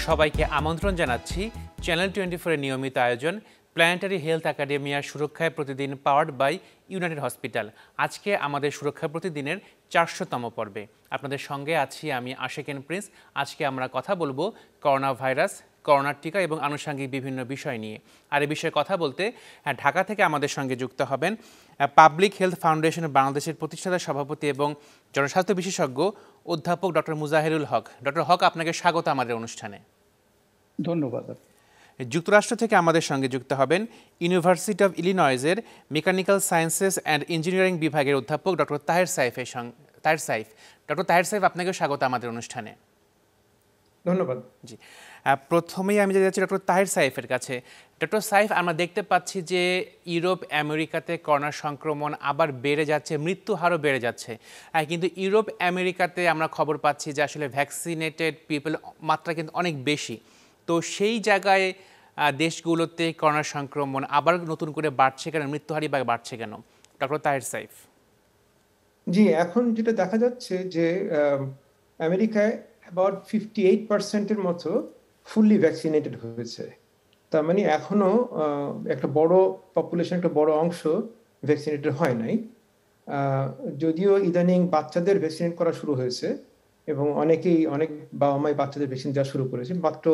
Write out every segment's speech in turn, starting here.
সবাইকে আমন্ত্রণ জানাচ্ছি চ্যানেল 24 এর নিয়মিত আয়োজন প্ল্যানেটারি হেলথ একাডেমিয়ার সুরক্ষায় প্রতিদিন পাওয়ার্ড বাই ইউনাইটেড হসপিটাল। আজকে আমাদের সুরক্ষা প্রতিদিনের 400তম পর্বে আপনাদের সঙ্গে আছি আমি আশেকেন প্রিন্স। আজকে আমরা কথা বলবো করোনা ভাইরাস, করোনার টিকা এবং আনুষঙ্গিক বিভিন্ন বিষয় নিয়ে। আর এই বিষয়ে কথা বলতে ঢাকা থেকে আমাদের সঙ্গে যুক্ত হবেন পাবলিক হেলথ ফাউন্ডেশন বাংলাদেশের প্রতিষ্ঠাতা সভাপতি এবং জনস্বাস্থ্য বিশেষজ্ঞ অধ্যাপক ডক্টর মুজাহিরুল হক। ডক্টর হক, আপনাকে স্বাগত আমাদের অনুষ্ঠানে। ধন্যবাদ। যুক্তরাষ্ট্র থেকে আমাদের সঙ্গে যুক্ত হবেন ইউনিভার্সিটি অফ ইলিনয়েজের মেকানিক্যাল সায়েন্সেস অ্যান্ড ইঞ্জিনিয়ারিং বিভাগের অধ্যাপক ডক্টর তাহের সাইফ। ডক্টর তাহের সাইফ, আপনাকেও স্বাগত আমাদের অনুষ্ঠানে। ধন্যবাদ। জি, প্রথমেই আমি যেতে যাচ্ছি ডক্টর তাহের সাইফের কাছে। ডক্টর সাইফ, আমরা দেখতে পাচ্ছি যে ইউরোপ আমেরিকাতে করোনা সংক্রমণ আবার বেড়ে যাচ্ছে, মৃত্যু হারও বেড়ে যাচ্ছে, কিন্তু ইউরোপ আমেরিকাতে আমরা খবর পাচ্ছি যে আসলে ভ্যাকসিনেটেড পিপল মাত্রা কিন্তু অনেক বেশি। তো সেই জায়গায় দেশগুলোতে করোনা সংক্রমণ আবার নতুন করে বাড়ছে কেন, মৃত্যুহারই বা বাড়ছে কেন? ডক্টর তাহের সাইফ। জি, এখন যেটা দেখা যাচ্ছে যে আমেরিকায় অ্যাবাউট 58% মতো ফুললি ভ্যাকসিনেটেড হয়েছে। তার মানে এখনো একটা বড় পপুলেশন, একটা বড় অংশ ভ্যাকসিনেটেড হয় নাই। যদিও ইদানিং বাচ্চাদের ভ্যাকসিনেট করা শুরু হয়েছে এবং অনেক বাবা মাই বাচ্চাদের ভ্যাকসিন দেওয়া শুরু করেছে। মাত্র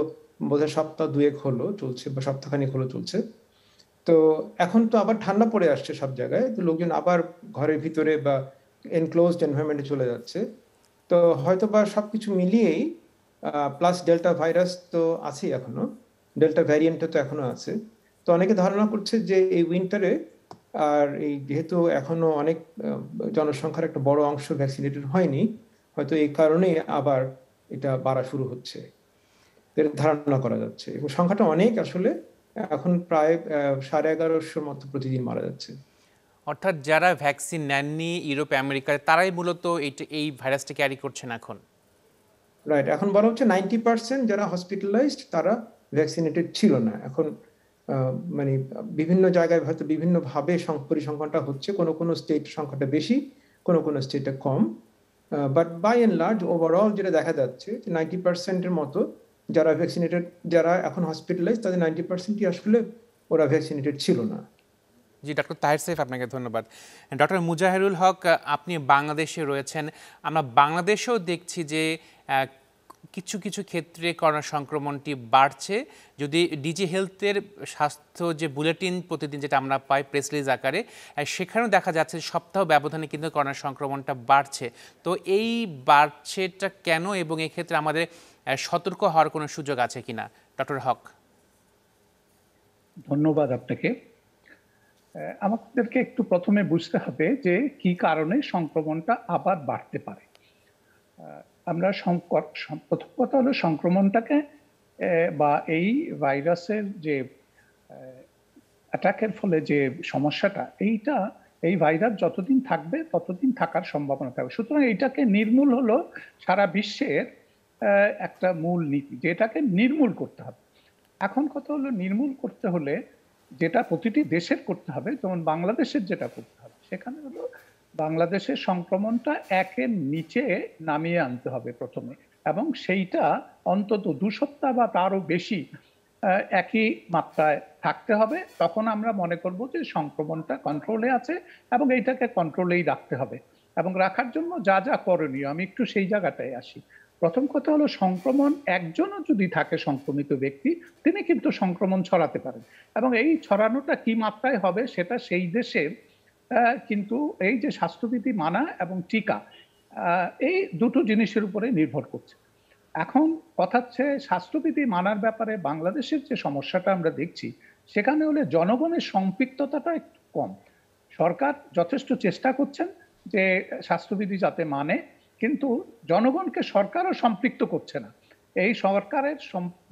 বোধহয় সপ্তাহ 2 হলো চলছে বা সপ্তাহখানিক হলো চলছে। তো এখন তো আবার ঠান্ডা পড়ে আসছে সব জায়গায়, তো লোকজন আবার ঘরের ভিতরে বা এনক্লোজড এনভায়রনমেন্টে চলে যাচ্ছে। তো হয়তো বা সবকিছু মিলিয়েই প্লাস ডেল্টা ভাইরাস তো আছেই, এখনো ডেল্টা ভ্যারিয়েন্টটা তো এখনো আছে। তো অনেকে ধারণা করছে যে এই উইন্টারে আর এই যেহেতু এখনো অনেক জনসংখ্যার একটা বড় অংশ ভ্যাকসিনেটেড হয়নি, হয়তো এই কারণে আবার এটা বাড়া শুরু হচ্ছে ধারণা করা যাচ্ছে। এবং সংখ্যাটা অনেক, আসলে এখন প্রায় 1150 মতো প্রতিদিন মারা যাচ্ছে। অর্থাৎ যারা ভ্যাকসিন নেননি ইউরোপ আমেরিকায়, তারাই মূলত এই ভাইরাসটা ক্যারি করছেন এখন। রাইট, এখন বলা হচ্ছে 90% যারা হসপিটালাইজড তারা ভ্যাকসিনেটেড ছিল না। এখন মানে বিভিন্ন জায়গায় হয়তো বিভিন্নভাবে পরিসংখ্যানটা হচ্ছে, কোনো স্টেট সংখ্যাটা বেশি, কোনো স্টেটে কম, but by and large overall যেটা দেখা যাচ্ছে যে 90%-এর মতো যারা ভ্যাকসিনেটেড, যারা এখন হসপিটালাইজড, তাদের 90%ই আসলে ওরা ভ্যাকসিনেটেড ছিল না। জি, ডক্টর তাহের সাইফ, আপনাকে ধন্যবাদ। ডক্টর মুজাহিরুল হক, আপনি বাংলাদেশে রয়েছেন। আমরা বাংলাদেশেও দেখছি যে কিছু কিছু ক্ষেত্রে করোনা সংক্রমণটি বাড়ছে। যদি ডিজি হেলথের স্বাস্থ্য যে বুলেটিন প্রতিদিন যেটা আমরা পাই প্রেস রিলিজ আকারে, সেখানেও দেখা যাচ্ছে সপ্তাহ ব্যবধানে কিন্তু করোনা সংক্রমণটা বাড়ছে। তো এই বাড়ছেটা কেন, এবং এক্ষেত্রে আমাদের সতর্ক হওয়ার কোনো সুযোগ আছে কিনা? ডক্টর হক। ধন্যবাদ আপনাকে। আমাদেরকে একটু প্রথমে বুঝতে হবে যে কি কারণে সংক্রমণটা আবার বাড়তে পারে। আমরা প্রথম কথা হলো সংক্রমণটাকে বা এই ভাইরাসের যে অ্যাটাকের ফলে যে সমস্যাটা, এই ভাইরাস যতদিন থাকবে ততদিন থাকার সম্ভাবনা থাকবে। সুতরাং এইটাকে নির্মূল হলো সারা বিশ্বের একটা মূল নীতি, যেটাকে নির্মূল করতে হবে। এখন কথা হলো নির্মূল করতে হলে যেটা প্রতিটি দেশের করতে হবে, যেমন বাংলাদেশের যেটা করতে হবে, সেখানে হলো বাংলাদেশের সংক্রমণটা 1-এর নিচে নামিয়ে আনতে হবে প্রথমে, এবং সেইটা অন্তত 2 সপ্তাহ বা তারও বেশি একই মাত্রায় থাকতে হবে। তখন আমরা মনে করব যে সংক্রমণটা কন্ট্রোলে আছে এবং এইটাকে কন্ট্রোলেই রাখতে হবে। এবং রাখার জন্য যা যা করণীয়, আমি একটু সেই জায়গাটায় আসি। প্রথম কথা হলো সংক্রমণ একজনও যদি থাকে সংক্রমিত ব্যক্তি, তিনি কিন্তু সংক্রমণ ছড়াতে পারেন, এবং এই ছড়ানোটা কি মাত্রায় হবে সেটা সেই দেশের কিন্তু এই যে স্বাস্থ্যবিধি মানা এবং টিকা, এই দুটো জিনিসের উপরে নির্ভর করছে। এখন কথা হচ্ছে স্বাস্থ্যবিধি মানার ব্যাপারে বাংলাদেশের যে সমস্যাটা আমরা দেখছি, সেখানে হলে জনগণের সম্পৃক্ততাটা একটু কম। সরকার যথেষ্ট চেষ্টা করছেন যে স্বাস্থ্যবিধি যাতে মানে, কিন্তু জনগণকে সরকারও সম্পৃক্ত করছে না। এই সরকারের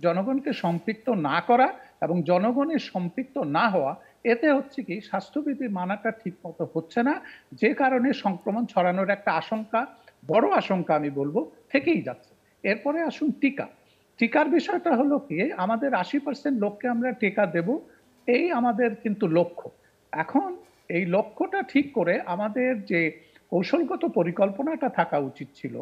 জনগণকে সম্পৃক্ত না করা এবং জনগণের সম্পৃক্ত না হওয়া, এতে হচ্ছে কি স্বাস্থ্যবিধি মানাটা ঠিক মতো হচ্ছে না, যে কারণে সংক্রমণ ছড়ানোর একটা আশঙ্কা, বড় আশঙ্কা আমি বলবো, থেকেই যাচ্ছে। এরপরে আসুন টিকা। টিকার বিষয়টা হলো কি, আমাদের 80% লোককে আমরা টিকা দেব, এই আমাদের কিন্তু লক্ষ্য। এখন এই লক্ষ্যটা ঠিক করে আমাদের যে কৌশলগত পরিকল্পনাটা থাকা উচিত ছিল,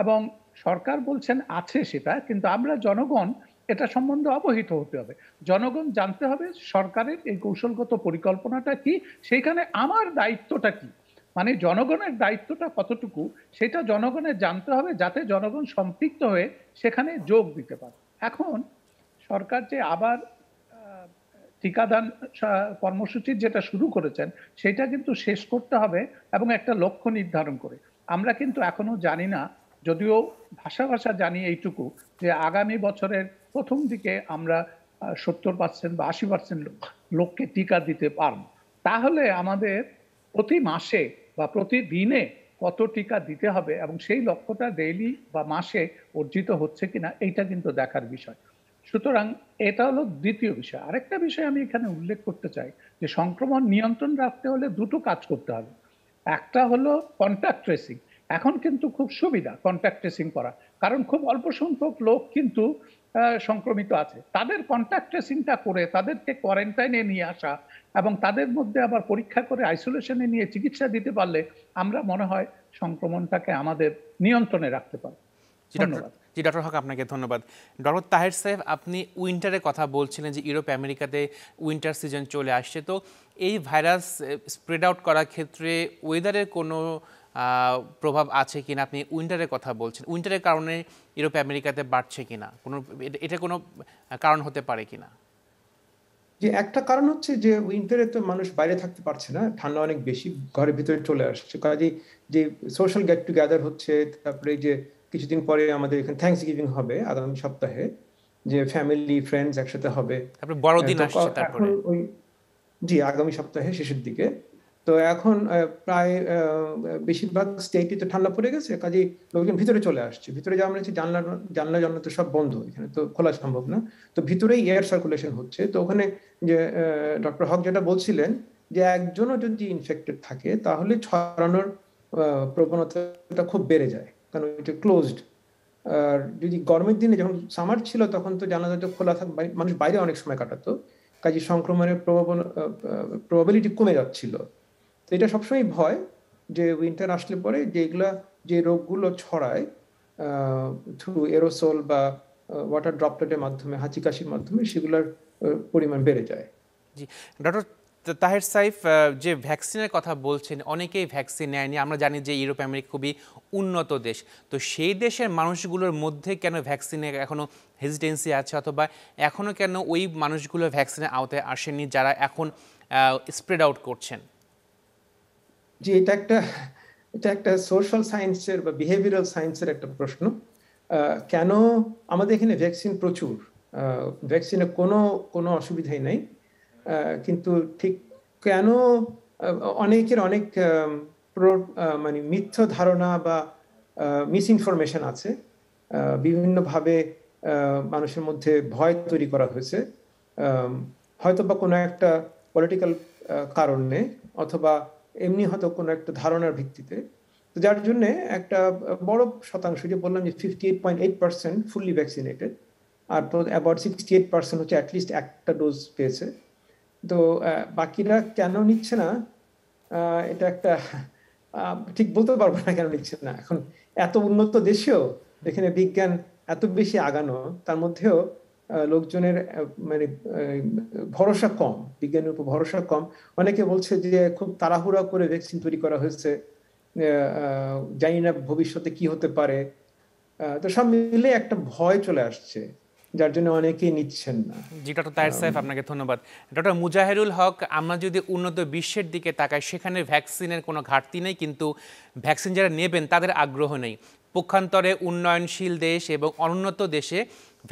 এবং সরকার বলছেন আছে সেটা, কিন্তু আমরা জনগণ এটা সম্বন্ধে অবহিত হতে হবে, জনগণ জানতে হবে সরকারের এই কৌশলগত পরিকল্পনাটা কি, সেইখানে আমার দায়িত্বটা কি, মানে জনগণের দায়িত্বটা কতটুকু সেটা জনগণের জানতে হবে, যাতে জনগণ সম্পৃক্ত হয়ে সেখানে যোগ দিতে পারে। এখন সরকার যে আবার টিকাদান কর্মসূচি যেটা শুরু করেছেন সেটা কিন্তু শেষ করতে হবে এবং একটা লক্ষ্য নির্ধারণ করে। আমরা কিন্তু এখনো জানি না, যদিও ভাষা ভাষা জানি এইটুকু, যে আগামী বছরের প্রথম দিকে আমরা 70% বা 80% লোককে টিকা দিতে পারব। তাহলে আমাদের প্রতি মাসে বা প্রতিদিনে কত টিকা দিতে হবে এবং সেই লক্ষ্যটা ডেইলি বা মাসে অর্জিত হচ্ছে কিনা এইটা কিন্তু দেখার বিষয়। সুতরাং এটা হলো দ্বিতীয় বিষয়। আরেকটা বিষয় আমি এখানে উল্লেখ করতে চাই, যে সংক্রমণ নিয়ন্ত্রণ রাখতে হলে দুটো কাজ করতে হবে। একটা হলো কন্ট্যাক্ট ট্রেসিং। এখন কিন্তু খুব সুবিধা কন্ট্যাক্ট ট্রেসিং করা, কারণ খুব অল্প সংখ্যক লোক কিন্তু সংক্রমিত আছে। তাদের কন্ট্যাক্ট ট্রেসিংটা করে তাদেরকে কোয়ারেন্টাইনে নিয়ে আসা এবং তাদের মধ্যে আবার পরীক্ষা করে আইসোলেশনে নিয়ে চিকিৎসা দিতে পারলে আমরা মনে হয় সংক্রমণটাকে আমাদের নিয়ন্ত্রণে রাখতে পারব। ধন্যবাদ। জি ডক্টর হক, আপনাকে ধন্যবাদ। ডক্টর তাহের সাহেব, আপনি উইন্টারের কথা বলছিলেন যে ইউরোপ আমেরিকাতে উইন্টার সিজন চলে আসছে, তো এই ভাইরাস স্প্রেড আউট করার ক্ষেত্রে ওয়েদারের কোনো প্রভাব আছে কিনা? আপনি উইন্টারের কথা বলছেন, উইন্টারের কারণে ইউরোপ আমেরিকাতে বাড়ছে কিনা, কোনো এটা কোনো কারণ হতে পারে কিনা? যে একটা কারণ হচ্ছে যে উইন্টারে তো মানুষ বাইরে থাকতে পারছে না, ঠান্ডা অনেক বেশি, ঘরের ভিতরে চলে আসছে, কাজে যে সোশ্যাল গেট টুগেদার হচ্ছে। তারপরে যে কিছুদিন পরে আমাদের এখানে থ্যাঙ্কস গিভিং হবে আগামী সপ্তাহে, যে ফ্যামিলি ফ্রেন্ডস একসাথে হবে। তারপরে বড়দিন আসছে এখন তারপরে। ওই জি আগামী সপ্তাহে শেষের দিকে। তো এখন প্রায় বেশিরভাগ স্টেটই তো ঠান্ডা পড়ে গেছে, কাজে লোকজন ভিতরে চলে আসছে। ভিতরে যাওয়া মানে হচ্ছে জানলা জানলা জানলা তো সব বন্ধ, এখানে তো খোলা সম্ভব না, তো ভিতরেই এয়ার সার্কুলেশন হচ্ছে। তো ওখানে যে ডক্টর হক যেটা বলছিলেন, যে একজনও যদি ইনফেক্টেড থাকে তাহলে ছড়ানোর প্রবণতাটা খুব বেড়ে যায়, কারণ এটা ক্লোজড। আর যদি গরমের দিনে, যখন সামার ছিল তখন তো জানলা দরজা খোলা থাক, মানুষ বাইরে অনেক সময় কাটাতো, কাজে সংক্রমণের প্রবাবিলিটি কমে যাচ্ছিল। তো এটা সবসময় ভয়, যে উইন্টার আসলে পরে যেগুলা যে রোগগুলো ছড়ায় থ্রু এরোসোল বা ওয়াটার ড্রপলেটের মাধ্যমে, হাঁচি কাশির মাধ্যমে, সেগুলোর পরিমাণ বেড়ে যায়। জি ডক্টর তাহের সাইফ, যে ভ্যাকসিনের কথা বলছেন, অনেকেই ভ্যাকসিন নেয়নি। আমরা জানি যে ইউরোপ আমেরিকা খুবই উন্নত দেশ, তো সেই দেশের মানুষগুলোর মধ্যে কেন ভ্যাকসিনে এখনও হেজিটেন্সি আছে, অথবা এখনও কেন ওই মানুষগুলো ভ্যাকসিনের আওতায় আসেনি যারা এখন স্প্রেড আউট করছেন? জি, এটা একটা সোশ্যাল সায়েন্সের বা বিহেভিয়ারাল সায়েন্সের একটা প্রশ্ন। কেন আমাদের এখানে ভ্যাকসিন প্রচুর, ভ্যাকসিনে কোনো অসুবিধাই নাই, কিন্তু ঠিক কেন অনেকের অনেক মানে মিথ্যা ধারণা বা মিস ইনফরমেশন আছে, বিভিন্নভাবে মানুষের মধ্যে ভয় তৈরি করা হয়েছে, হয়তো বা কোনো একটা পলিটিক্যাল কারণে, অথবা এমনি হয়তো কোনো একটা ধারণার ভিত্তিতে। তো যার জন্য একটা বড় শতাংশ, যে বললাম যে 58.8% ফুললি ভ্যাকসিনেটেড, আর তো অ্যাবাউট 68% হচ্ছে অ্যাটলিস্ট একটা ডোজ পেয়েছে। তো বাকিরা কেন নিচ্ছে না, এটা একটা ঠিক বলতে পারবো না কেন নিচ্ছে না। এখন এত উন্নত দেশেও, এখানে বিজ্ঞান এত বেশি আগানো, তার মধ্যেও লোকজনের মানে ভরসা কম, বিজ্ঞানের উপর ভরসা কম। অনেকে বলছে যে খুব তাড়াহুড়া করে ভ্যাকসিন তৈরি করা হয়েছে, জানি না ভবিষ্যতে কি হতে পারে। তো সব মিলে একটা ভয় চলে আসছে, যার জন্য অনেকেই নিচ্ছেন না। জি ডক্টর তাহের সাহেব, আপনাকে ধন্যবাদ। ডক্টর মুজাহিরুল হক, আমরা যদি উন্নত বিশ্বের দিকে তাকাই, সেখানে ভ্যাকসিনের কোনো ঘাটতি নেই, কিন্তু ভ্যাকসিন যারা নেবেন তাদের আগ্রহ নেই। পক্ষান্তরে উন্নয়নশীল দেশ এবং অনুন্নত দেশে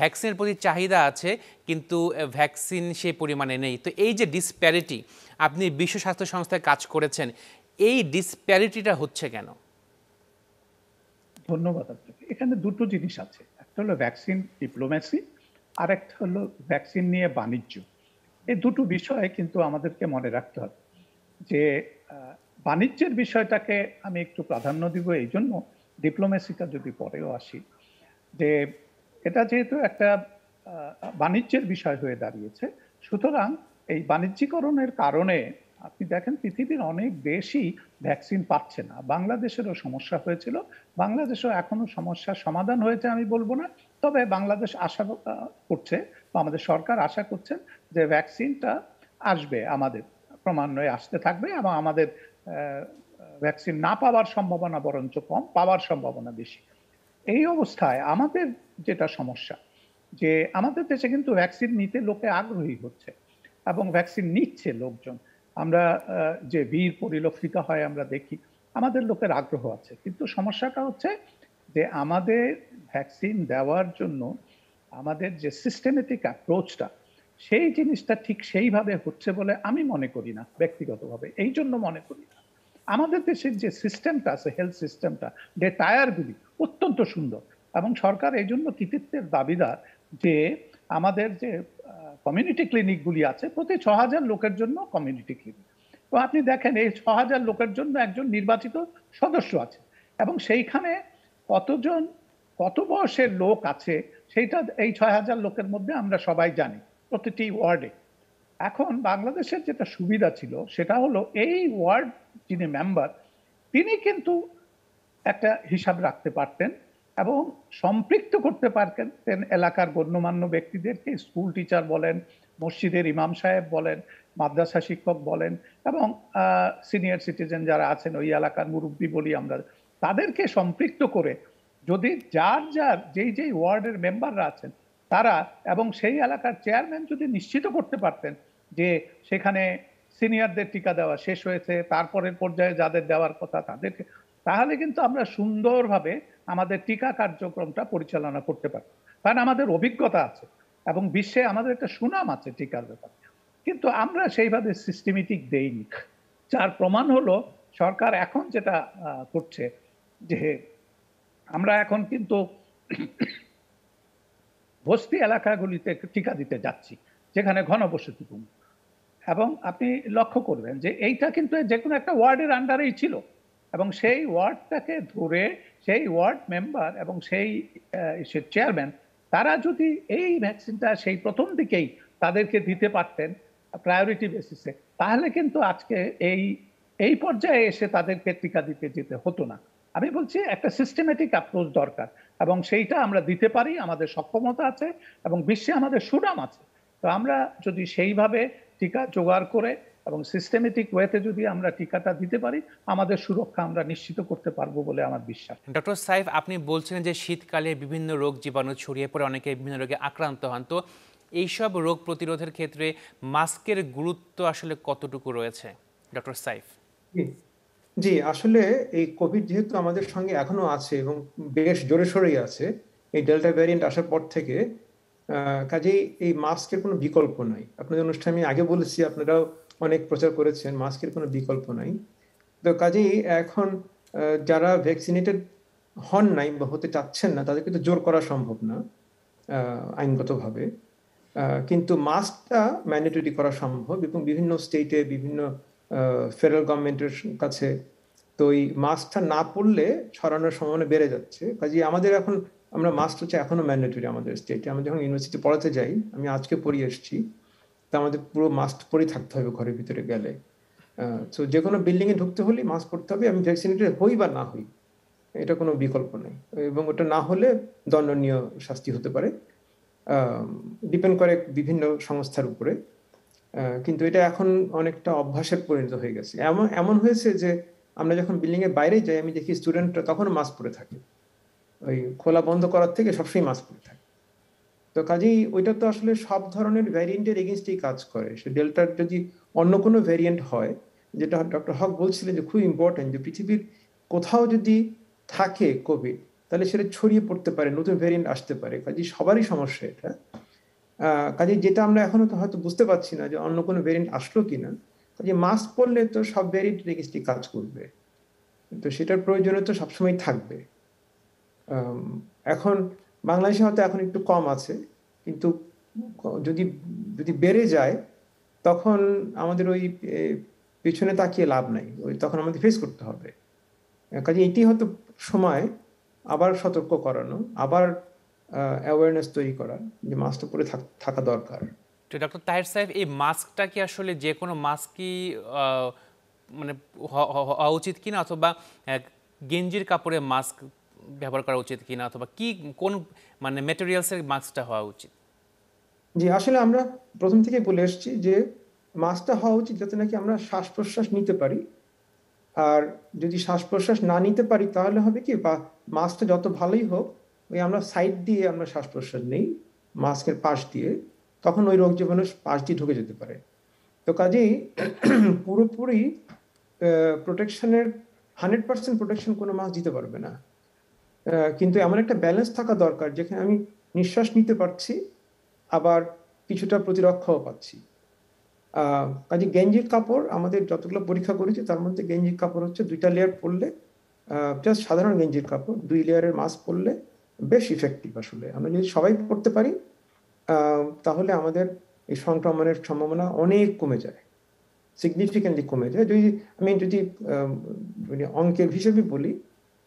ভ্যাকসিনের প্রতি চাহিদা আছে, কিন্তু ভ্যাকসিন সেই পরিমাণে নেই। তো এই যে ডিসপ্যারিটি, আপনি বিশ্ব স্বাস্থ্য সংস্থায় কাজ করেছেন, এই ডিসপ্যারিটিটা হচ্ছে কেন? ধন্যবাদ আপনাকে। এখানে দুটো জিনিস আছে, একটা হলো ভ্যাকসিন ডিপ্লোম্যাসি, আর একটা হলো ভ্যাকসিন নিয়ে বাণিজ্য। এই দুটো বিষয় কিন্তু আমাদেরকে মনে রাখতে হবে, যে বাণিজ্যের বিষয়টাকে আমি একটু প্রাধান্য দিব, এই জন্য ডিপ্লোম্যাসিটা যদি পরেও আসি, যে এটা যেহেতু একটা বাণিজ্যের বিষয় হয়ে দাঁড়িয়েছে, সুতরাং এই বাণিজ্যিকরণের কারণে আপনি দেখেন পৃথিবীর অনেক দেশই ভ্যাকসিন পাচ্ছে না। বাংলাদেশেরও সমস্যা হয়েছিল, বাংলাদেশেও এখনো সমস্যার সমাধান হয়েছে আমি বলবো না, তবে বাংলাদেশ আশা করছে বা আমাদের সরকার আশা করছেন যে ভ্যাকসিনটা আসবে, আমাদের ক্রমান্বয়ে আসতে থাকবে এবং আমাদের ভ্যাকসিন না পাওয়ার সম্ভাবনা বরঞ্চ কম, পাওয়ার সম্ভাবনা বেশি। এই অবস্থায় আমাদের যেটা সমস্যা, যে আমাদের দেশে কিন্তু ভ্যাকসিন নিতে লোকে আগ্রহী হচ্ছে এবং ভ্যাকসিন নিচ্ছে লোকজন। আমরা যে ভিড় পরিলক্ষিত হয় আমরা দেখি, আমাদের লোকের আগ্রহ আছে। কিন্তু সমস্যাটা হচ্ছে যে আমাদের ভ্যাকসিন দেওয়ার জন্য আমাদের যে সিস্টেমেটিক অ্যাপ্রোচটা, সেই জিনিসটা ঠিক সেইভাবে হচ্ছে বলে আমি মনে করি না ব্যক্তিগতভাবে। এই জন্য মনে করি না, আমাদের দেশের যে সিস্টেমটা আছে, হেলথ সিস্টেমটা, যে টায়ারগুলি অত্যন্ত সুন্দর এবং সরকার এই জন্য কৃতিত্বের দাবিদার যে আমাদের যে কমিউনিটি ক্লিনিকগুলি আছে, প্রতি ৬,০০০ লোকের জন্য কমিউনিটি ক্লিনিক। তো আপনি দেখেন এই ৬,০০০ লোকের জন্য একজন নির্বাচিত সদস্য আছে এবং সেইখানে কতজন কত বয়সের লোক আছে সেইটা এই ৬,০০০ লোকের মধ্যে আমরা সবাই জানি প্রতিটি ওয়ার্ডে। এখন বাংলাদেশের যেটা সুবিধা ছিল সেটা হলো এই ওয়ার্ড যিনি মেম্বার তিনি কিন্তু একটা হিসাব রাখতে পারতেন এবং সম্পৃক্ত করতে পারতেন এলাকার গণ্যমান্য ব্যক্তিদেরকে, স্কুল টিচার বলেন, মসজিদের ইমাম সাহেব বলেন, মাদ্রাসা শিক্ষক বলেন এবং সিনিয়র সিটিজেন যারা আছেন ওই এলাকার মুরব্বী বলি আমরা, তাদেরকে সম্পৃক্ত করে যদি যার যার যেই ওয়ার্ডের মেম্বাররা আছেন তারা এবং সেই এলাকার চেয়ারম্যান যদি নিশ্চিত করতে পারতেন যে সেখানে সিনিয়রদের টিকা দেওয়া শেষ হয়েছে, তারপরের পর্যায়ে যাদের দেওয়ার কথা তাদেরকে, তাহলে কিন্তু আমরা সুন্দরভাবে আমাদের টিকা কার্যক্রমটা পরিচালনা করতে পারি। কারণ আমাদের অভিজ্ঞতা আছে এবং বিশ্বে আমাদের একটা সুনাম আছে টিকার ব্যাপারে। কিন্তু আমরা সেইভাবে সিস্টেমেটিক দেইনি, যার প্রমাণ হলো সরকার এখন যেটা করছে যে আমরা এখন কিন্তু বস্তি এলাকাগুলিতে টিকা দিতে যাচ্ছি যেখানে ঘনবসতিপূর্ণ, এবং আপনি লক্ষ্য করবেন যে এইটা কিন্তু যে কোনো একটা ওয়ার্ডের আন্ডারেই ছিল এবং সেই ওয়ার্ডটাকে ধরে সেই ওয়ার্ড মেম্বার এবং সেই চেয়ারম্যান তারা যদি এই ভ্যাকসিনটা সেই প্রথম দিকেই তাদেরকে দিতে পারতেন প্রায়োরিটি বেসিসে, তাহলে কিন্তু আজকে এই পর্যায়ে এসে তাদেরকে টিকা দিতে যেতে হতো না। আমি বলছি একটা সিস্টেমেটিক অ্যাপ্রোচ দরকার এবং সেইটা আমরা দিতে পারি, আমাদের সক্ষমতা আছে এবং বিশ্বে আমাদের সুনাম আছে। তো আমরা যদি সেইভাবে টিকা জোগাড় করে এবং সিস্টেমেটিক ওয়েতে যদি আমরা টিকাটা দিতে পারি, আমাদের সুরক্ষা আমরা নিশ্চিত করতে পারবো বলে আমার বিশ্বাস। ডক্টর সাইফ, আপনি বলছিলেন যে শীতকালে বিভিন্ন রোগ জীবাণু ছড়িয়ে পড়ে অনেকে বিভিন্ন রোগে আক্রান্ত হন, তো এইসব রোগ প্রতিরোধের ক্ষেত্রে মাস্কের গুরুত্ব আসলে কতটুকু রয়েছে ডক্টর সাইফ? জি, আসলে এই কোভিড যেহেতু আমাদের সঙ্গে এখনো আছে এবং বেশ জোরে সোরেই আছে এই ডেল্টা ভ্যারিয়েন্ট আসার পর থেকে, কাজেই এই মাস্কের কোনো বিকল্প নাই। আপনাদের অনুষ্ঠানে আমি আগে বলেছি, আপনারাও অনেক প্রচার করেছেন, মাস্কের কোনো বিকল্প নাই। তো কাজেই এখন যারা ভ্যাকসিনেটেড হন নাই বা হতে চাচ্ছেন না তাদেরকে তো জোর করা সম্ভব না আইনগতভাবে, কিন্তু মাস্কটা ম্যান্ডেটরি করা সম্ভব এবং বিভিন্ন স্টেটে বিভিন্ন ফেডারেল গভর্নমেন্টের কাছে তো এই মাস্কটা না পড়লে ছড়ানোর সম্ভাবনা বেড়ে যাচ্ছে। কাজেই আমাদের এখন আমরা মাস্ক হচ্ছে এখনো ম্যান্ডেটরি আমাদের স্টেটে। আমরা যখন ইউনিভার্সিটি পড়াতে যাই, আমি আজকে পড়িয়ে এসেছি, তা আমাদের পুরো মাস্ক পরেই থাকতে হবে ঘরের ভিতরে গেলে। তো যে কোনো বিল্ডিংয়ে ঢুকতে হলে মাস্ক পরতে হবে, আমি ভ্যাকসিনেটেড হই বা না হই, এটা কোনো বিকল্প নেই এবং ওটা না হলে দণ্ডনীয় শাস্তি হতে পারে, ডিপেন্ড করে বিভিন্ন সংস্থার উপরে। কিন্তু এটা এখন অনেকটা অভ্যাসের পরিণত হয়ে গেছে। এমন হয়েছে যে আমরা যখন বিল্ডিং এর বাইরে যাই, আমি দেখি স্টুডেন্টরা তখন মাস্ক পরে থাকে, ওই খোলা বন্ধ করার থেকে সবসময় মাস্ক পরে থাকে। তো কাজেই ওইটা তো আসলে সব ধরনের ভ্যারিয়েন্টের এগেনস্টেই কাজ করে। সে ডেল্টার যদি অন্য কোনো ভ্যারিয়েন্ট হয়, যেটা ডক্টর হক বলছিলেন যে খুব ইম্পর্টেন্ট, যে পৃথিবীর কোথাও যদি থাকে কোভিড তাহলে সেটা ছড়িয়ে পড়তে পারে, নতুন ভ্যারিয়েন্ট আসতে পারে। কাজেই সবারই সমস্যা এটা। কাজে যেটা আমরা এখনো তো হয়তো বুঝতে পারছি না যে অন্য কোনো ভ্যারিয়েন্ট আসলো কিনা। কাজে মাস্ক পরলে তো সব ভ্যারিয়েন্টের এগেনস্টে কাজ করবে, তো সেটার প্রয়োজনীয়তা সবসময় থাকবে। এখন বাংলাদেশে হয়তো এখন একটু কম আছে, কিন্তু যদি যদি বেড়ে যায় তখন আমাদের ওই পেছনে তাকিয়ে লাভ নাই, ওই তখন আমাদের ফেস করতে হবে। কাজে এটি হয়তো সময় আবার সতর্ক করানো, আবার অ্যাওয়ারনেস তৈরি করা যে মাস্কটা পরে থাকা দরকার। তো ডক্টর তাহের সাহেব, এই মাস্কটা কি আসলে যে কোনো মাস্কই মানে হওয়া উচিত কিনা, অথবা গেঞ্জির কাপড়ে মাস্ক ব্যবহার করা উচিত কিনা, অথবা কি কোন মানে ম্যাটেরিয়ালসের মাস্কটা হওয়া উচিত? জি, আসলে আমরা প্রথম থেকে বলে এসেছি যে মাস্কটা হওয়া উচিত যাতে নাকি আমরা শ্বাস প্রশ্বাস নিতে পারি। আর যদি শ্বাস প্রশ্বাস না নিতে পারি তাহলে হবে কি, বা মাস্কটা যত ভালোই হোক, ওই আমরা সাইড দিয়ে আমরা শ্বাস প্রশ্বাস নেই মাস্কের পাশ দিয়ে, তখন ওই রোগ জীবাণু পাশ দিয়ে ঢুকে যেতে পারে। তো কাজেই পুরোপুরি প্রোটেকশনের 100% প্রোটেকশন কোনো মাস্ক দিতে পারবে না। কিন্তু এমন একটা ব্যালেন্স থাকা দরকার যেখানে আমি নিঃশ্বাস নিতে পারছি, আবার কিছুটা প্রতিরক্ষাও পাচ্ছি। কাজে গেঞ্জির কাপড় আমাদের যতগুলো পরীক্ষা করেছি তার মধ্যে গেঞ্জির কাপড় হচ্ছে 2টা লেয়ার পরলে, জাস্ট সাধারণ গেঞ্জির কাপড় 2 লেয়ারের মাস্ক পরলে বেশ ইফেক্টিভ। আসলে আমরা যদি সবাই পরতে পারি তাহলে আমাদের এই সংক্রমণের সম্ভাবনা অনেক কমে যায়, সিগনিফিক্যান্টলি কমে যায়। যদি মানে অঙ্কের হিসেবে বলি,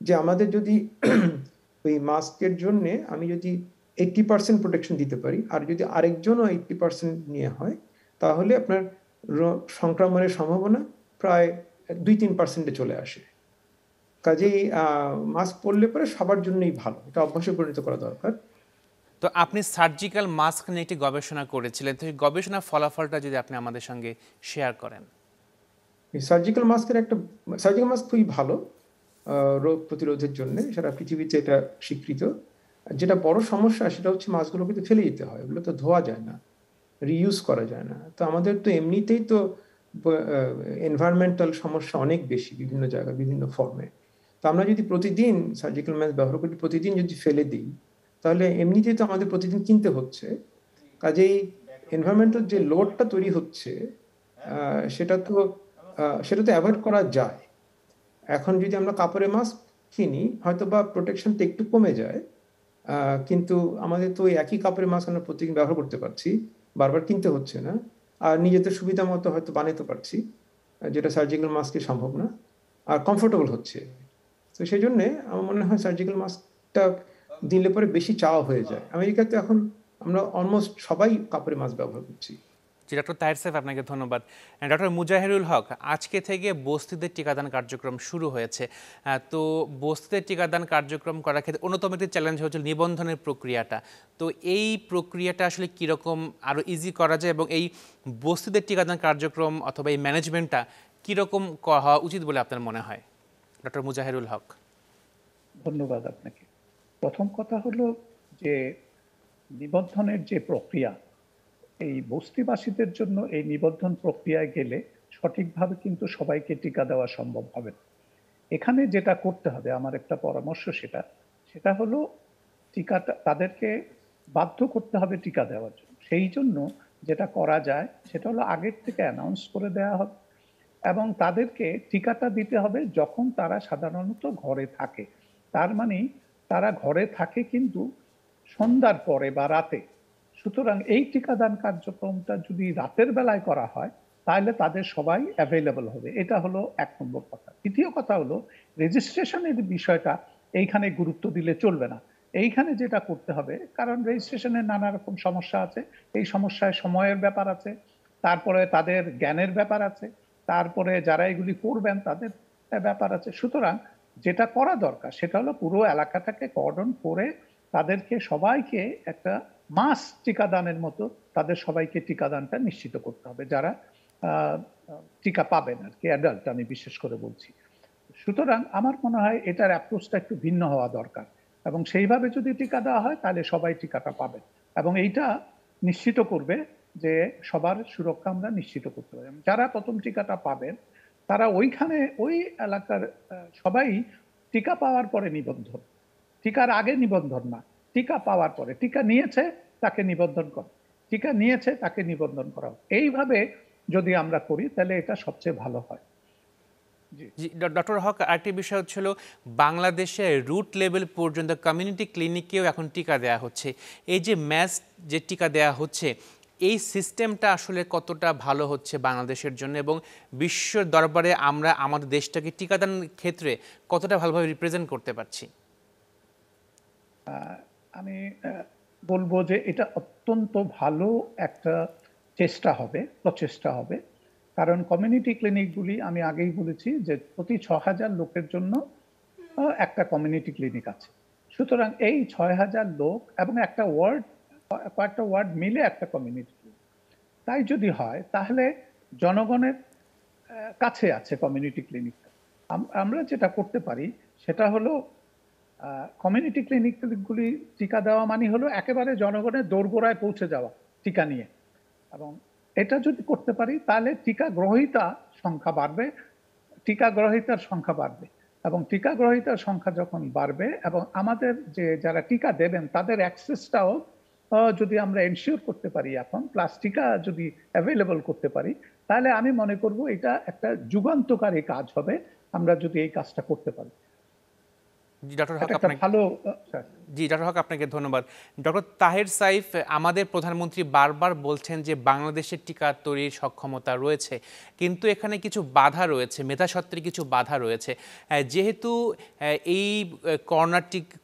যে আমাদের যদি ওই মাস্কের জন্য আমি যদি 80% প্রোটেকশন দিতে পারি, আর যদি আরেকজনও 80% নিয়ে হয়, তাহলে আপনার সংক্রমণের সম্ভাবনা প্রায় 2-3%-এ চলে আসে। কাজেই মাস্ক পরলে পরে সবার জন্যই ভালো, এটা অভ্যাসে পরিণত করা দরকার। তো আপনি সার্জিক্যাল মাস্ক নিয়ে একটি গবেষণা করেছিলেন, তো এই গবেষণার ফলাফলটা যদি আপনি আমাদের সঙ্গে শেয়ার করেন। সার্জিক্যাল মাস্ক খুবই ভালো রোগ প্রতিরোধের জন্য, সারা পৃথিবীতে এটা স্বীকৃত। যেটা বড় সমস্যা সেটা হচ্ছে মাস্কগুলো কিন্তু ফেলে দিতে হয়, ওগুলো তো ধোয়া যায় না, রিইউজ করা যায় না। তো আমাদের তো এমনিতেই তো এনভায়রনমেন্টাল সমস্যা অনেক বেশি বিভিন্ন জায়গায় বিভিন্ন ফর্মে। তো আমরা যদি প্রতিদিন সার্জিক্যাল মাস্ক ব্যবহার করি, প্রতিদিন যদি ফেলে দিই, তাহলে এমনিতেই তো আমাদের প্রতিদিন কিনতে হচ্ছে। কাজেই এনভায়রনমেন্টাল যে লোডটা তৈরি হচ্ছে সেটা তো অ্যাভয়েড করা যায়। এখন যদি আমরা কাপড়ের মাস্ক কিনি, হয়তো বা প্রোটেকশনটা একটু কমে যায়, কিন্তু আমাদের তো ওই একই কাপড়ের মাস্ক আমরা প্রতিদিন ব্যবহার করতে পারছি, বারবার কিনতে হচ্ছে না। আর নিজেদের সুবিধা মতো হয়তো বানাতে পারছি, যেটা সার্জিক্যাল মাস্কে সম্ভব না, আর কমফোর্টেবল হচ্ছে। তো সেই জন্যে আমার মনে হয় সার্জিক্যাল মাস্কটা দিলে পরে বেশি চাওয়া হয়ে যায়। আমেরিকাতে এখন আমরা অলমোস্ট সবাই কাপড়ের মাস্ক ব্যবহার করছি। জি, ডক্টর তাহের সাহেব, আপনাকে ধন্যবাদ। ডক্টর মুজাহিরুল হক, আজকে থেকে বস্তিতে টিকাদান কার্যক্রম শুরু হয়েছে। তো বস্তিতে টিকাদান কার্যক্রম করার ক্ষেত্রে অন্যতম একটি চ্যালেঞ্জ হচ্ছে নিবন্ধনের প্রক্রিয়াটা। তো এই প্রক্রিয়াটা আসলে কীরকম আরও ইজি করা যায়, এবং এই বস্তিতে টিকাদান কার্যক্রম অথবা এই ম্যানেজমেন্টটা কীরকম হওয়া উচিত বলে আপনার মনে হয়, ডক্টর মুজাহিরুল হক? ধন্যবাদ আপনাকে। প্রথম কথা হলো যে নিবন্ধনের যে প্রক্রিয়া, এই বস্তিবাসীদের জন্য এই নিবন্ধন প্রক্রিয়ায় গেলে সঠিকভাবে কিন্তু সবাইকে টিকা দেওয়া সম্ভব হবে না। এখানে যেটা করতে হবে, আমার একটা পরামর্শ সেটা হলো টিকাটা তাদেরকে বাধ্য করতে হবে টিকা দেওয়ার জন্য। সেই জন্য যেটা করা যায় সেটা হলো আগের থেকে অ্যানাউন্স করে দেওয়া হবে, এবং তাদেরকে টিকাটা দিতে হবে যখন তারা সাধারণত ঘরে থাকে। তার মানে তারা ঘরে থাকে কিন্তু সন্ধ্যার পরে বা রাতে। সুতরাং এই টিকাদান কার্যক্রমটা যদি রাতের বেলায় করা হয় তাহলে তাদের সবাই অ্যাভেলেবল হবে। এটা হলো 1 নম্বর কথা। দ্বিতীয় কথা হলো রেজিস্ট্রেশনের বিষয়টা এইখানে গুরুত্ব দিলে চলবে না। এইখানে যেটা করতে হবে, কারণ রেজিস্ট্রেশনের নানা রকম সমস্যা আছে। এই সমস্যায় সময়ের ব্যাপার আছে, তারপরে তাদের জ্ঞানের ব্যাপার আছে, তারপরে যারা এগুলি করবেন তাদের ব্যাপার আছে। সুতরাং যেটা করা দরকার সেটা হলো পুরো এলাকাটাকে কর্ডন করে তাদেরকে সবাইকে একটা মাস টিকাদানের মতো তাদের সবাইকে টিকাদানটা নিশ্চিত করতে হবে, যারা টিকা পাবেন আর কি, অ্যাডাল্ট আমি বিশেষ করে বলছি। সুতরাং আমার মনে হয় এটার অ্যাপ্রোচটা একটু ভিন্ন হওয়া দরকার, এবং সেইভাবে যদি টিকা দেওয়া হয় তাহলে সবাই টিকাটা পাবেন, এবং এইটা নিশ্চিত করবে যে সবার সুরক্ষা আমরা নিশ্চিত করতে পারি। যারা প্রথম টিকাটা পাবেন তারা ওইখানে ওই এলাকার সবাই টিকা পাওয়ার পরে নিবন্ধন, টিকার আগে নিবন্ধন না, টিকা পাওয়ার পরে। টিকা নিয়েছে তাকে নিবন্ধন করা, টিকা নিয়েছে তাকে নিবন্ধন করা। এইভাবে যদি আমরা করি তাহলে এটা সবচেয়ে ভালো হয়। জি, ডক্টর হক, আরেকটি বিষয় হচ্ছিল বাংলাদেশে রুট লেভেল পর্যন্ত কমিউনিটি ক্লিনিকেও এখন টিকা দেওয়া হচ্ছে। এই যে ম্যাস যে টিকা দেওয়া হচ্ছে, এই সিস্টেমটা আসলে কতটা ভালো হচ্ছে বাংলাদেশের জন্য, এবং বিশ্ব দরবারে আমরা আমাদের দেশটাকে টিকাদান ক্ষেত্রে কতটা ভালোভাবে রিপ্রেজেন্ট করতে পারছি? আমি বলবো যে এটা অত্যন্ত ভালো একটা প্রচেষ্টা হবে, কারণ কমিউনিটি ক্লিনিকগুলি আমি আগেই বলেছি যে প্রতি ৬,০০০ লোকের জন্য একটা কমিউনিটি ক্লিনিক আছে। সুতরাং এই ৬,০০০ লোক এবং একটা ওয়ার্ড, কয়েকটা ওয়ার্ড মিলে একটা কমিউনিটি ক্লিনিক, তাই যদি হয় তাহলে জনগণের কাছে আছে কমিউনিটি ক্লিনিকটা। আমরা যেটা করতে পারি সেটা হলো কমিউনিটি ক্লিনিকগুলি টিকা দেওয়া মানে হলো একেবারে জনগণের দোরগোড়ায় পৌঁছে যাওয়া টিকা নিয়ে, এবং এটা যদি করতে পারি তাহলে টিকা গ্রহীতার সংখ্যা বাড়বে এবং টিকা গ্রহীতার সংখ্যা যখন বাড়বে এবং আমাদের যে যারা টিকা দেবেন তাদের অ্যাক্সেসটাও যদি আমরা এনশিওর করতে পারি এখন, প্লাস টিকা যদি অ্যাভেলেবল করতে পারি, তাহলে আমি মনে করব এটা একটা যুগান্তকারী কাজ হবে আমরা যদি এই কাজটা করতে পারি। জি ডক্টর হক, একটা ভালো জি ডক্টর হক, আপনাকে ধন্যবাদ। ডক্টর তাহের সাইফ, আমাদের প্রধানমন্ত্রী বারবার বলছেন যে বাংলাদেশের টিকা তৈরির সক্ষমতা রয়েছে, কিন্তু এখানে কিছু বাধা রয়েছে, মেধাসত্ত্বের কিছু বাধা রয়েছে। যেহেতু এই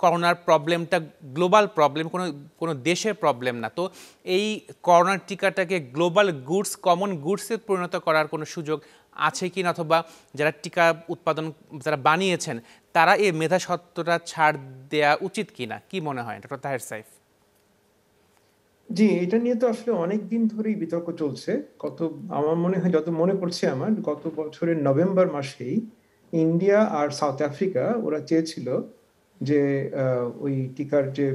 করোনার প্রবলেমটা গ্লোবাল প্রবলেম, কোনো দেশের প্রবলেম না, তো এই করোনার টিকাটাকে গ্লোবাল গুডস, কমন গুডসে পরিণত করার কোনো সুযোগ আছে কি না, অথবা যারা টিকা উৎপাদন, যারা বানিয়েছেন তারা এই মেধাসত্ত্বটা ছাড় দেয়া উচিত কিনা, কি মনে হয় ডক্টর তাহের সাইফ? জি, এটা নিয়ে তো আসলে অনেক দিন ধরেই বিতর্ক চলছে। আমার মনে হয়, যত মনে পড়ছে আমার, গত বছরের নভেম্বর মাসেই ইন্ডিয়া আর সাউথ আফ্রিকা ওরা চেয়েছিল যে ওই টিকার যে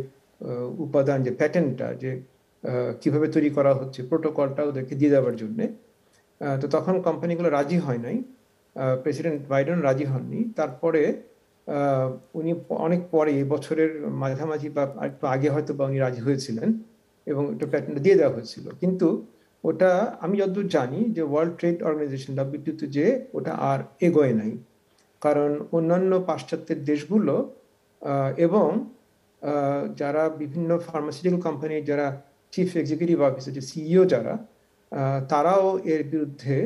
উপাদান, যে প্যাটেন্টটা, যে কিভাবে তৈরি করা হচ্ছে, প্রোটোকলটা ওদেরকে দিয়ে দেওয়ার জন্যে। তো তখন কোম্পানিগুলো রাজি হয় নাই, প্রেসিডেন্ট বাইডেন রাজি হননি। তারপরে উনি অনেক পরে, এই বছরের মাঝামাঝি বা একটু আগে হয়তো বা উনি রাজি হয়েছিলেন এবং ওটা প্যাটেন্ট দিয়ে দেওয়া হয়েছিল। কিন্তু ওটা আমি যতদূর জানি যে ওয়ার্ল্ড ট্রেড অর্গানাইজেশন WTO-তে যে ওটা আর এগোয় নাই, কারণ অন্যান্য পাশ্চাত্যের দেশগুলো এবং যারা বিভিন্ন ফার্মাসিউটিক্যাল কোম্পানির যারা চিফ এক্সিকিউটিভ অফিসার, যে সিইও যারা, তারাও এর বিরুদ্ধে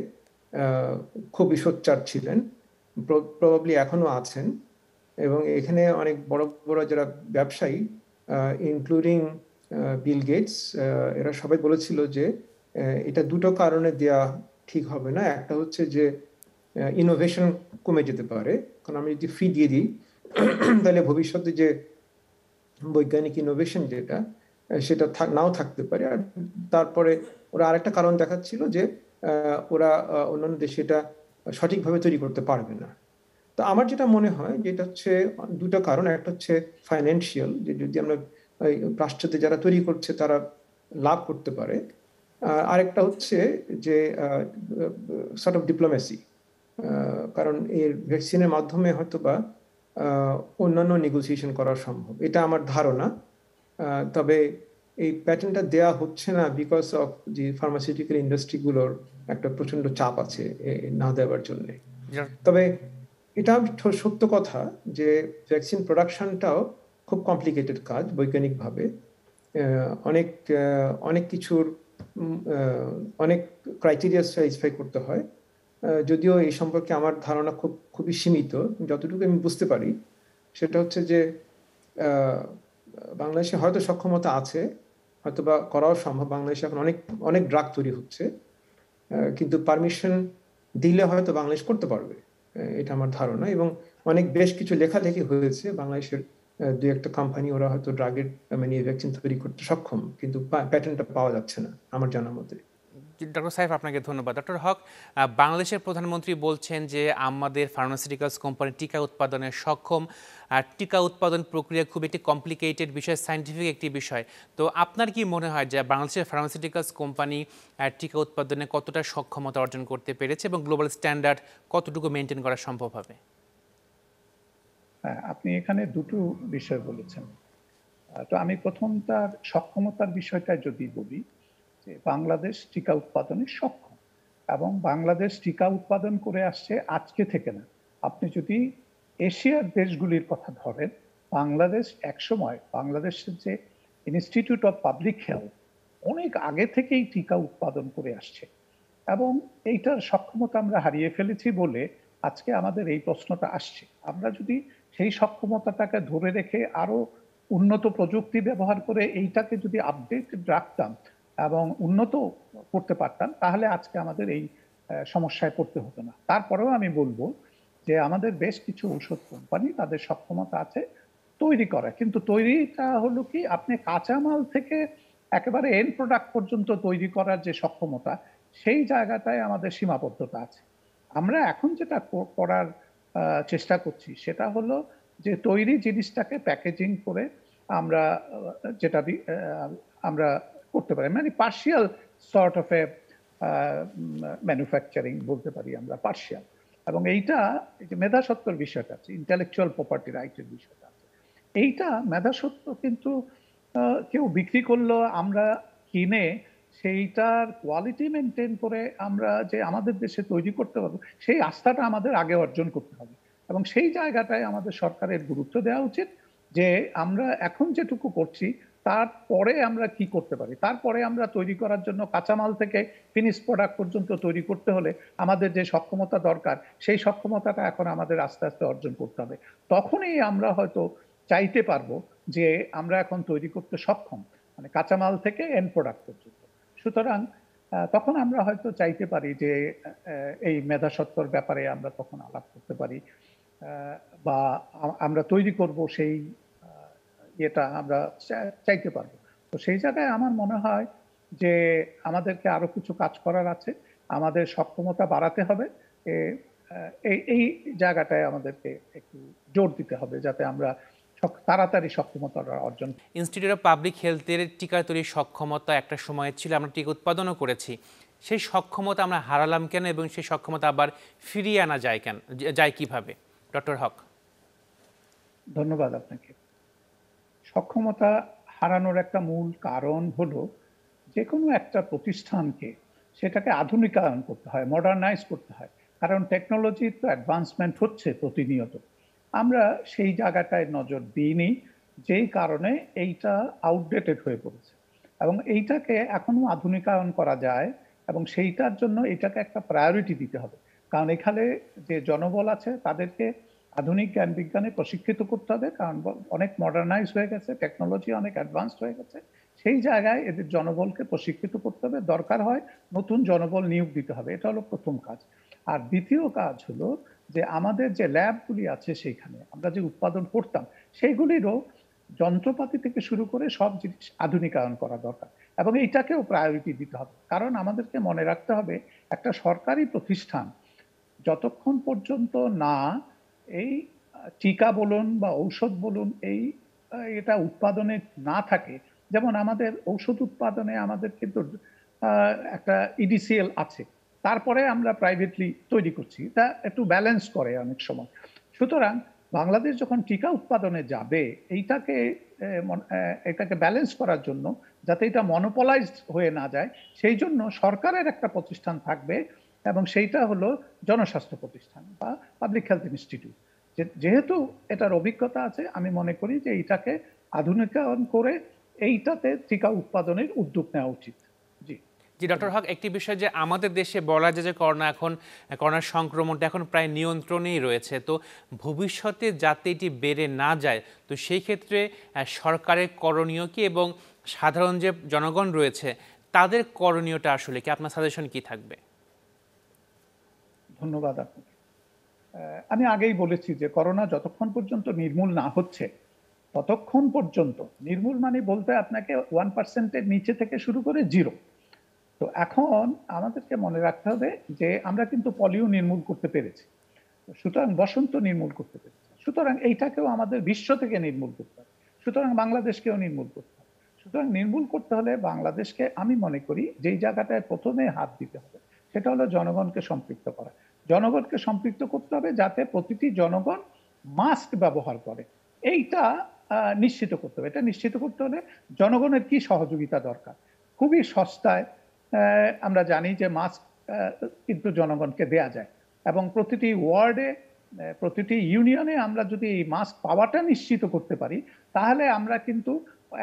খুবই সোচ্চার ছিলেন, প্রবাবলি এখনো আছেন। এবং এখানে অনেক বড় বড় যারা ব্যবসায়ী, ইনক্লুডিং বিল গেটস, এরা সবাই বলেছিল যে এটা দুটো কারণে দেয়া ঠিক হবে না। একটা হচ্ছে যে ইনোভেশন কমে যেতে পারে, কারণ আমি যদি ফি দিয়ে দিই তাহলে ভবিষ্যতে যে বৈজ্ঞানিক ইনোভেশন যেটা, সেটা নাও থাকতে পারে। আর তারপরে ওরা আরেকটা কারণ দেখাচ্ছিল যে ওরা অন্যান্য দেশে এটা সঠিকভাবে তৈরি করতে পারবে না। তো আমার যেটা মনে হয় যে এটা হচ্ছে দুটো কারণ। একটা হচ্ছে ফাইন্যান্সিয়াল, যে যদি আমরা পাশ্চাত্যে যারা তৈরি করছে তারা লাভ করতে পারে। আরেকটা হচ্ছে যে সর্ট অফ ডিপ্লোমেসি, কারণ এর ভ্যাকসিনের মাধ্যমে হয়তো বা অন্যান্য নেগোসিয়েশন করা সম্ভব, এটা আমার ধারণা। তবে এই প্যাটেন্টটা দেয়া হচ্ছে না বিকজ অফ যে ফার্মাসিউটিক্যাল ইন্ডাস্ট্রিগুলোর একটা প্রচন্ড চাপ আছে না দেওয়ার জন্য। তবে এটা সত্য কথা যে ভ্যাকসিন প্রোডাকশনটাও খুব কমপ্লিকেটেড কাজ বৈজ্ঞানিকভাবে। অনেক অনেক কিছুর অনেক ক্রাইটেরিয়া স্যাটিসফাই করতে হয়। যদিও এই সম্পর্কে আমার ধারণা খুবই সীমিত, যতটুকু আমি বুঝতে পারি সেটা হচ্ছে যে বাংলাদেশে হয়তো সক্ষমতা আছে, হয়তো বা করাও সম্ভব। বাংলাদেশে এখন অনেক অনেক ড্রাগ তৈরি হচ্ছে, কিন্তু পারমিশন দিলে হয়তো বাংলাদেশ করতে পারবে, এটা আমার ধারণা। এবং বেশ কিছু লেখালেখি হয়েছে বাংলাদেশের দুই একটা কোম্পানি, ওরা হয়তো ড্রাগের মানে ভ্যাকসিন তৈরি করতে সক্ষম, কিন্তু প্যাটেন্টটা পাওয়া যাচ্ছে না আমার জানা মতে। ডক্টর সাইফ, আপনাকে ধন্যবাদ। ডক্টর হক, বাংলাদেশের প্রধানমন্ত্রী বলছেন যে আমাদের ফার্মাসিউটিক্যালস কোম্পানি টিকা উৎপাদনে সক্ষম, আর টিকা উৎপাদন প্রক্রিয়া খুব একটি কমপ্লিকেটেড বিষয়, সায়েন্টিফিক একটি বিষয়। তো আপনার কি মনে হয় যে বাংলাদেশের ফার্মাসিউটিক্যালস কোম্পানি টিকা উৎপাদনে কতটা সক্ষমতা অর্জন করতে পেরেছে এবং গ্লোবাল স্ট্যান্ডার্ড কতটুকু মেনটেন করা সম্ভব হবে? হ্যাঁ, আপনি এখানে দুটো বিষয় বলেছেন। তো আমি প্রথম তার সক্ষমতার বিষয়টা যদি বলি, যে বাংলাদেশ টিকা উৎপাদনে সক্ষম এবং বাংলাদেশ টিকা উৎপাদন করে আসছে আজকে থেকে না। আপনি যদি এশিয়ার দেশগুলির কথা ধরেন, বাংলাদেশ একসময় বাংলাদেশের যে ইনস্টিটিউট অফ পাবলিক হেলথ অনেক আগে থেকেই টিকা উৎপাদন করে আসছে এবং এইটার সক্ষমতা আমরা হারিয়ে ফেলেছি বলে আজকে আমাদের এই প্রশ্নটা আসছে। আমরা যদি সেই সক্ষমতাটাকে ধরে রেখে আরো উন্নত প্রযুক্তি ব্যবহার করে এইটাকে যদি আপডেটেড রাখতাম এবং উন্নত করতে পারতাম, তাহলে আজকে আমাদের এই সমস্যায় পড়তে হতো না। তারপরেও আমি বলবো যে আমাদের বেশ কিছু ঔষধ কোম্পানি তাদের সক্ষমতা আছে তৈরি করা, কিন্তু তৈরিটা হলো কি আপনি কাঁচামাল থেকে একেবারে এন্ড প্রোডাক্ট পর্যন্ত তৈরি করার যে সক্ষমতা, সেই জায়গাটায় আমাদের সীমাবদ্ধতা আছে। আমরা এখন যেটা করার চেষ্টা করছি সেটা হলো যে তৈরি জিনিসটাকে প্যাকেজিং করে আমরা যেটা আমরা করতে পারি, মানে partial sort of A manufacturing বলতে পারি আমরা, পার্শিয়াল। এবং এইটা যে মেধাস্বত্বর বিষয়টা আছে, ইন্টেলেকচুয়াল প্রপার্টি রাইটের বিষয়টা আছে, এইটা মেধাস্বত্ব কিন্তু কেউ বিক্রি করলো, আমরা কিনে সেইটার কোয়ালিটি মেনটেন করে আমরা যে আমাদের দেশে তৈরি করতে পারবো, সেই আস্থাটা আমাদের আগে অর্জন করতে হবে। এবং সেই জায়গাটায় আমাদের সরকারের গুরুত্ব দেওয়া উচিত যে আমরা এখন যেটুকু করছি তারপরে আমরা কি করতে পারি। তারপরে আমরা তৈরি করার জন্য কাঁচামাল থেকে ফিনিশ প্রোডাক্ট পর্যন্ত তৈরি করতে হলে আমাদের যে সক্ষমতা দরকার, সেই সক্ষমতাটা এখন আমাদের আস্তে আস্তে অর্জন করতে হবে। তখনই আমরা হয়তো চাইতে পারবো যে আমরা এখন তৈরি করতে সক্ষম, মানে কাঁচামাল থেকে এন্ড প্রোডাক্ট পর্যন্ত। সুতরাং তখন আমরা হয়তো চাইতে পারি যে এই মেধাস্বত্বর ব্যাপারে আমরা তখন আলাপ করতে পারি, বা আমরা তৈরি করব সেই ইয়েটা আমরা চাইতে পারবো। তো সেই জায়গায় আমার মনে হয় যে আমাদেরকে আরো কিছু কাজ করার আছে, আমাদের সক্ষমতা বাড়াতে হবে, এই জায়গাটায় আমাদেরকে একটু জোর দিতে হবে যাতে আমরা তাড়াতাড়ি সক্ষমতা অর্জন। ইনস্টিটিউট অফ পাবলিক হেলথের টিকা তৈরির সক্ষমতা একটা সময় ছিল, আমরা টিকা উৎপাদনও করেছি, সেই সক্ষমতা আমরা হারালাম কেন এবং সেই সক্ষমতা আবার ফিরিয়ে আনা যায় কিভাবে? ডক্টর হক। ধন্যবাদ আপনাকে। সক্ষমতা হারানোর একটা মূল কারণ হলো যে কোনো একটা প্রতিষ্ঠানকে সেটাকে আধুনিকায়ন করতে হয়, মডার্নাইজ করতে হয়, কারণ টেকনোলজির তো অ্যাডভান্সমেন্ট হচ্ছে প্রতিনিয়ত। আমরা সেই জায়গাটায় নজর দিইনি, যেই কারণে এইটা আউটডেটেড হয়ে পড়েছে। এবং এইটাকে এখনো আধুনিকায়ন করা যায় এবং সেইটার জন্য এটাকে একটা প্রায়োরিটি দিতে হবে। কারণ এখানে যে জনবল আছে তাদেরকে আধুনিক জ্ঞান বিজ্ঞানে প্রশিক্ষিত করতে হবে, কারণ অনেক মডার্নাইজ হয়ে গেছে, টেকনোলজি অনেক অ্যাডভান্সড হয়ে গেছে। সেই জায়গায় এদের জনবলকে প্রশিক্ষিত করতে হবে, দরকার হয় নতুন জনবল নিয়োগ দিতে হবে। এটা হলো প্রথম কাজ। আর দ্বিতীয় কাজ হলো যে আমাদের যে ল্যাবগুলি আছে সেইখানে আমরা যে উৎপাদন করতাম সেইগুলিরও যন্ত্রপাতি থেকে শুরু করে সব জিনিস আধুনিকায়ন করা দরকার এবং এইটাকেও প্রায়োরিটি দিতে হবে। কারণ আমাদেরকে মনে রাখতে হবে একটা সরকারি প্রতিষ্ঠান যতক্ষণ পর্যন্ত না এই টিকা বলুন বা ঔষধ বলুন এটা উৎপাদনে না থাকে, যেমন আমাদের ঔষধ উৎপাদনে আমাদের কিন্তু একটা ইডিসিএল আছে, তারপরে আমরা প্রাইভেটলি তৈরি করছি, এটা একটু ব্যালেন্স করে অনেক সময়। সুতরাং বাংলাদেশ যখন টিকা উৎপাদনে যাবে এটাকে ব্যালেন্স করার জন্য, যাতে এটা মনোপলাইজড হয়ে না যায়, সেই জন্য সরকারের একটা প্রতিষ্ঠান থাকবে এবং সেইটা হলো জনস্বাস্থ্য প্রতিষ্ঠান বা পাবলিক হেলথ ইনস্টিটিউট। যেহেতু এটার অভিজ্ঞতা আছে, আমি মনে করি যে এইটাকে আধুনিকায়ন করে এইটাতে টিকা উৎপাদনের উদ্যোগ নেওয়া উচিত। জি ডক্টর হক, একটি বিষয় যে আমাদের দেশে বলা যায় যে করোনার সংক্রমণটা এখন প্রায় নিয়ন্ত্রণেই রয়েছে, তো ভবিষ্যতে যাতে এটি বেড়ে না যায়, তো সেই ক্ষেত্রে সরকারের করণীয় কি এবং সাধারণ যে জনগণ রয়েছে তাদের করণীয়টা আসলে কি, আপনার সাজেশন কি থাকবে? ধন্যবাদ আপনাকে। আমি আগেই বলেছি যে করোনা যতক্ষণ পর্যন্ত নির্মূল না হচ্ছে ততক্ষণ পর্যন্ত, নির্মূল মানে বলতে আপনাকে 1%-এর নিচে থেকে শুরু করে 0। তো এখন আমাদেরকে মনে রাখতে হবে যে আমরা কিন্তু পলিও নির্মূল করতে পেরেছি, সুতরাং বসন্ত নির্মূল করতে পেরেছি, সুতরাং এইটাকেও আমাদের বিশ্ব থেকে নির্মূল করতে হবে, সুতরাং বাংলাদেশকেও নির্মূল করতে হবে। সুতরাং নির্মূল করতে হলে বাংলাদেশকে আমি মনে করি যেই জায়গাটায় প্রথমে হাত দিতে হবে সেটা হলো জনগণকে সম্পৃক্ত করা। জনগণকে সম্পৃক্ত করতে হবে যাতে প্রতিটি জনগণ মাস্ক ব্যবহার করে, এইটা নিশ্চিত করতে হবে। এটা নিশ্চিত করতে হলে জনগণের কি সহযোগিতা দরকার। খুবই সস্তায় আমরা জানি যে মাস্ক কিন্তু জনগণকে দেয়া যায় এবং প্রতিটি ওয়ার্ডে প্রতিটি ইউনিয়নে আমরা যদি এই মাস্ক পাওয়াটা নিশ্চিত করতে পারি তাহলে আমরা কিন্তু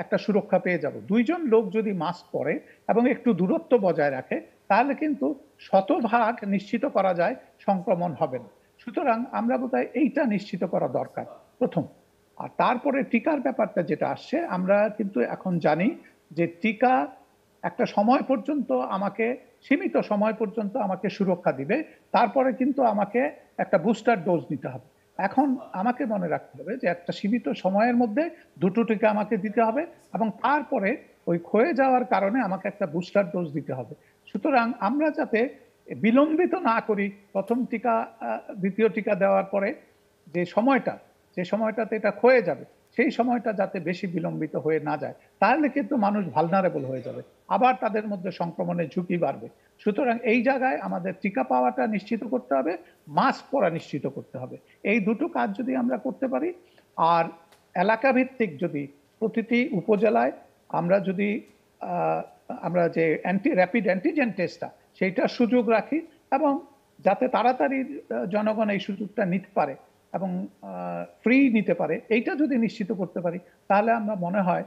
একটা সুরক্ষা পেয়ে যাব। 2 জন লোক যদি মাস্ক পরে এবং একটু দূরত্ব বজায় রাখে তাহলে কিন্তু শতভাগ নিশ্চিত করা যায় সংক্রমণ হবে না। সুতরাং আমরা বোধহয় এইটা নিশ্চিত করা দরকার প্রথম। আর তারপরে টিকার ব্যাপারটা যেটা আসছে, আমরা কিন্তু এখন জানি যে টিকা একটা সময় পর্যন্ত আমাকে, সীমিত সময় পর্যন্ত আমাকে সুরক্ষা দিবে, তারপরে কিন্তু আমাকে একটা বুস্টার ডোজ নিতে হবে। এখন আমাকে মনে রাখতে হবে যে একটা সীমিত সময়ের মধ্যে দুটো টিকা আমাকে দিতে হবে এবং তারপরে ওই ক্ষয়ে যাওয়ার কারণে আমাকে একটা বুস্টার ডোজ দিতে হবে। সুতরাং আমরা যাতে বিলম্বিত না করি প্রথম টিকা দ্বিতীয় টিকা দেওয়ার পরে যে সময়টাতে এটা ক্ষয়ে যাবে, সেই সময়টা যাতে বেশি বিলম্বিত হয়ে না যায়, তাহলে কিন্তু মানুষ ভালনারেবল হয়ে যাবে, আবার তাদের মধ্যে সংক্রমণের ঝুঁকি বাড়বে। সুতরাং এই জায়গায় আমাদের টিকা পাওয়াটা নিশ্চিত করতে হবে, মাস্ক পরা নিশ্চিত করতে হবে। এই দুটো কাজ যদি আমরা করতে পারি, আর এলাকা ভিত্তিক যদি প্রতিটি উপজেলায় আমরা যে র্যাপিড অ্যান্টিজেন টেস্টটা সেইটার সুযোগ রাখি এবং যাতে তাড়াতাড়ি জনগণ এই সুযোগটা নিতে পারে এবং ফ্রি নিতে পারে, এইটা যদি নিশ্চিত করতে পারি, তাহলে আমরা মনে হয়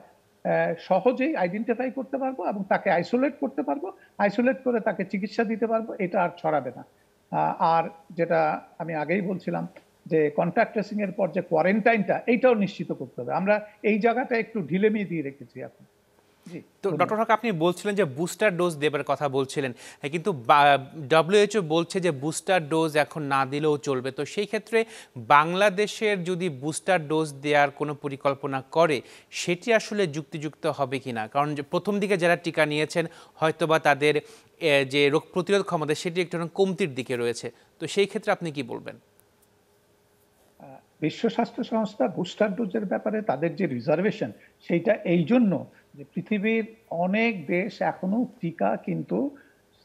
সহজেই আইডেন্টিফাই করতে পারবো এবং তাকে আইসোলেট করতে পারবো, আইসোলেট করে তাকে চিকিৎসা দিতে পারবো, এটা আর ছড়াবে না। আর যেটা আমি আগেই বলছিলাম যে কন্ট্যাক্ট ট্রেসিং এর পর যে কোয়ারেন্টাইনটা, এইটাও নিশ্চিত করতে হবে। আমরা এই জায়গাটা একটু ঢিলেমি দিয়ে রেখেছি এখন। তো ডক্টর হক, আপনি বলছিলেন যে বুস্টার ডোজ দেবার কথা বলছিলেন, কিন্তু WHO বলছে যে বুস্টার ডোজ এখন না দিলেও চলবে। তো সেই ক্ষেত্রে বাংলাদেশের যদি বুস্টার ডোজ দেওয়ার কোনো পরিকল্পনা করে, সেটি আসলে যুক্তিযুক্ত হবে কিনা? কারণ যে প্রথম দিকে যারা টিকা নিয়েছেন হয়তোবা তাদের যে রোগ প্রতিরোধ ক্ষমতা সেটি একটু কমতির দিকে রয়েছে। তো সেই ক্ষেত্রে আপনি কি বলবেন? বিশ্ব স্বাস্থ্য সংস্থা বুস্টার ডোজের ব্যাপারে তাদের যে রিজার্ভেশন, সেইটা এই জন্য যে পৃথিবীর অনেক দেশ এখনো টিকা কিন্তু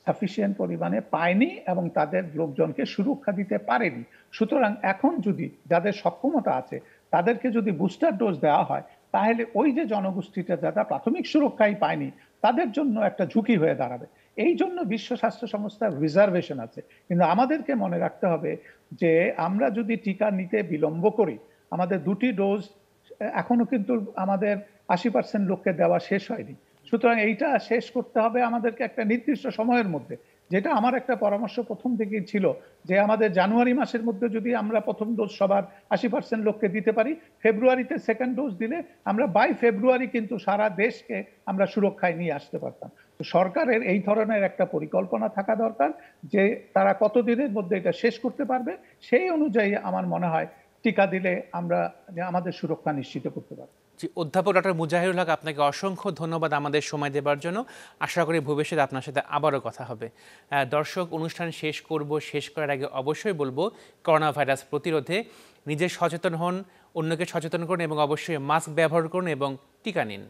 সাফিসিয়েন্ট পরিমাণে পায়নি এবং তাদের লোকজনকে সুরক্ষা দিতে পারেনি। সুতরাং এখন যদি যাদের সক্ষমতা আছে তাদেরকে যদি বুস্টার ডোজ দেওয়া হয়, তাহলে ওই যে জনগোষ্ঠীটা যারা প্রাথমিক সুরক্ষাই পায়নি তাদের জন্য একটা ঝুঁকি হয়ে দাঁড়াবে। এই জন্য বিশ্ব স্বাস্থ্য সংস্থার রিজার্ভেশন আছে। কিন্তু আমাদেরকে মনে রাখতে হবে যে আমরা যদি টিকা নিতে বিলম্ব করি, আমাদের দুটি ডোজ এখনো কিন্তু আমাদের 80% লোককে দেওয়া শেষ হয়নি। সুতরাং এইটা শেষ করতে হবে আমাদেরকে একটা নির্দিষ্ট সময়ের মধ্যে। যেটা আমার একটা পরামর্শ প্রথম থেকেই ছিল যে আমাদের জানুয়ারি মাসের মধ্যে যদি আমরা প্রথম ডোজ সবার 80% লোককে দিতে পারি, ফেব্রুয়ারিতে সেকেন্ড ডোজ দিলে আমরা বাই ফেব্রুয়ারি কিন্তু সারা দেশকে আমরা সুরক্ষায় নিয়ে আসতে পারতাম। তো সরকারের এই ধরনের একটা পরিকল্পনা থাকা দরকার যে তারা কতদিনের মধ্যে এটা শেষ করতে পারবে, সেই অনুযায়ী আমার মনে হয় টিকা দিলে আমরা আমাদের সুরক্ষা নিশ্চিত করতে পারবো। অধ্যাপক ডক্টর মুজাহিরুল হক, আপনাকে অসংখ্য ধন্যবাদ আমাদের সময় দেওয়ার জন্য। আশা করি ভবিষ্যতে আপনার সাথে আবারও কথা হবে। দর্শক, অনুষ্ঠান শেষ করার আগে অবশ্যই বলবো, করোনা ভাইরাস প্রতিরোধে নিজে সচেতন হন, অন্যকে সচেতন করুন এবং অবশ্যই মাস্ক ব্যবহার করুন এবং টিকা নিন।